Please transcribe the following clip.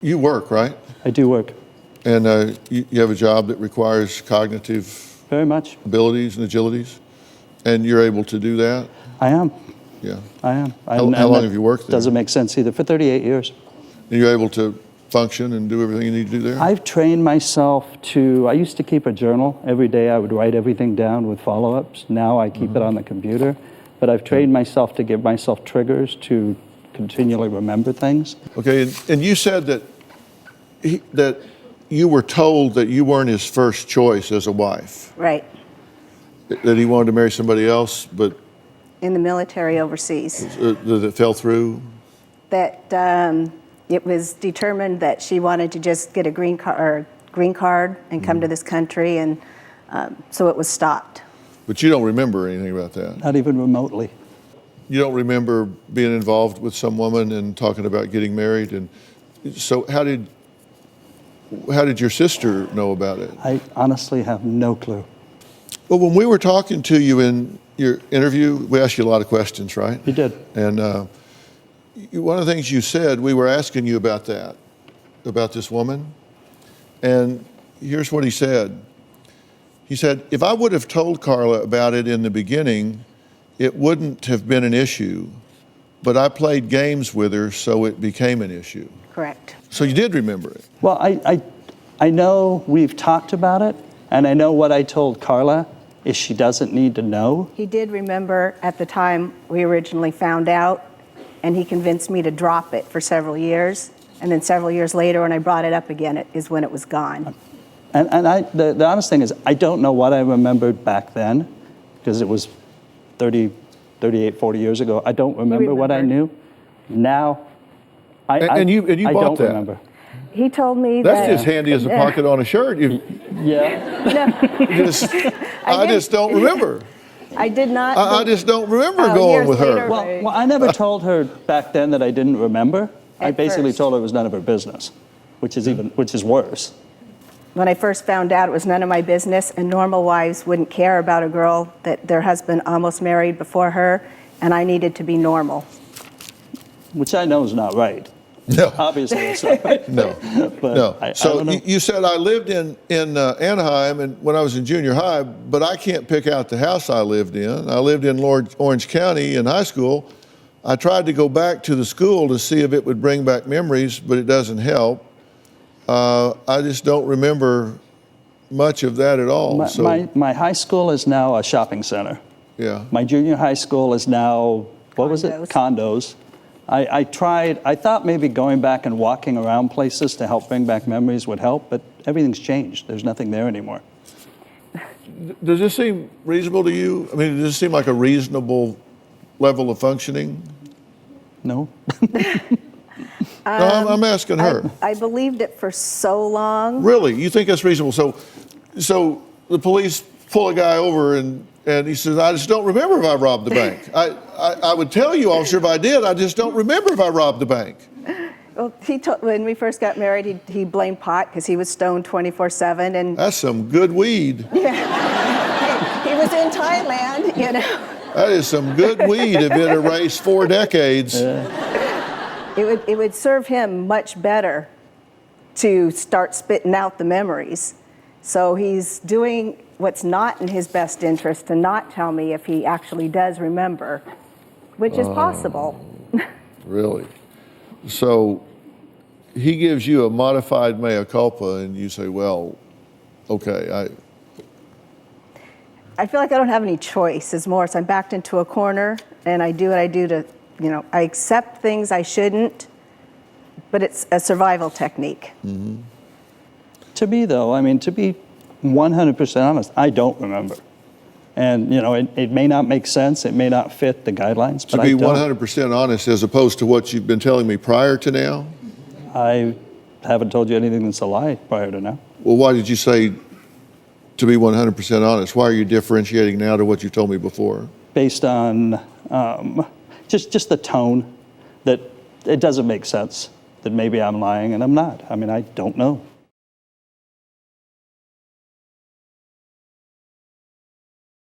You work, right? I do work. And you have a job that requires cognitive Very much. abilities and agilities, and you're able to do that? I am. Yeah. I am. How long have you worked there? Doesn't make sense either. For 38 years. And you're able to function and do everything you need to do there? I've trained myself I used to keep a journal. Every day I would write everything down with follow-ups. Now I keep it on the computer. But I've trained myself to give myself triggers to continually remember things. Okay, and you said that that you were told that you weren't his first choice as a wife. Right. That he wanted to marry somebody else, but In the military overseas. that it fell through? That it was determined that she wanted to just get a green card and come to this country, and so it was stopped. But you don't remember anything about that? Not even remotely. You don't remember being involved with some woman and talking about getting married? And so how did your sister know about it? I honestly have no clue. Well, when we were talking to you in your interview, we asked you a lot of questions, right? You did. And one of the things you said, we were asking you about that, about this woman. And here's what he said. He said, if I would have told Carla about it in the beginning, it wouldn't have been an issue, but I played games with her, so it became an issue. Correct. So you did remember it? Well, I know we've talked about it, and I know what I told Carla is she doesn't need to know. He did remember at the time we originally found out, and he convinced me to drop it for several years. And then several years later, when I brought it up again, it is when it was gone. And the honest thing is, I don't know what I remembered back then, because it was 38, 40 years ago. I don't remember what I knew. Now, I you bought don't that? remember. He told me That's that... just handy as a pocket on a shirt. Yeah. I just don't remember. I did not... I just don't remember going years with later, her. Well, I never told her back then that I didn't remember. I At basically first. told her it was none of her business, which is worse. When I first found out, it was none of my business, and normal wives wouldn't care about a girl that their husband almost married before her, and I needed to be normal. Which I know is not right. No. Obviously, it's not right. No. But No. I So don't know. you said I lived in Anaheim and when I was in junior high, but I can't pick out the house I lived in. I lived in Orange County in high school. I tried to go back to the school to see if it would bring back memories, but it doesn't help. I just don't remember much of that at all. My high school is now a shopping center. Yeah. My junior high school is now, what was it? Condos. I thought maybe going back and walking around places to help bring back memories would help, but everything's changed. There's nothing there anymore. Does this seem reasonable to you? I mean, does this seem like a reasonable level of functioning? No? No, I'm asking her. I believed it for so long. Really? You think that's reasonable? So the police pull a guy over and he says, I just don't remember if I robbed the bank. I would tell you, officer, if I did. I just don't remember if I robbed the bank. Well, when we first got married, he blamed pot because he was stoned 24/7, and That's some good weed. he was in Thailand, you know. That is some good weed if it erased 4 decades. It would serve him much better to start spitting out the memories. So he's doing what's not in his best interest to not tell me if he actually does remember, which is possible. Really? So he gives you a modified mea culpa and you say, well, okay, I feel like I don't have any choice. It's more, so I'm backed into a corner and I do what I do to, I accept things I shouldn't, but it's a survival technique. Mm-hmm. To me, though, to be 100% honest, I don't remember. And, it may not make sense, it may not fit the guidelines, but to be I don't. 100% honest as opposed to what you've been telling me prior to now? I haven't told you anything that's a lie prior to now. Well, why did you say to be 100% honest? Why are you differentiating now to what you told me before? Based on just the tone, that it doesn't make sense, that maybe I'm lying and I'm not. I don't know.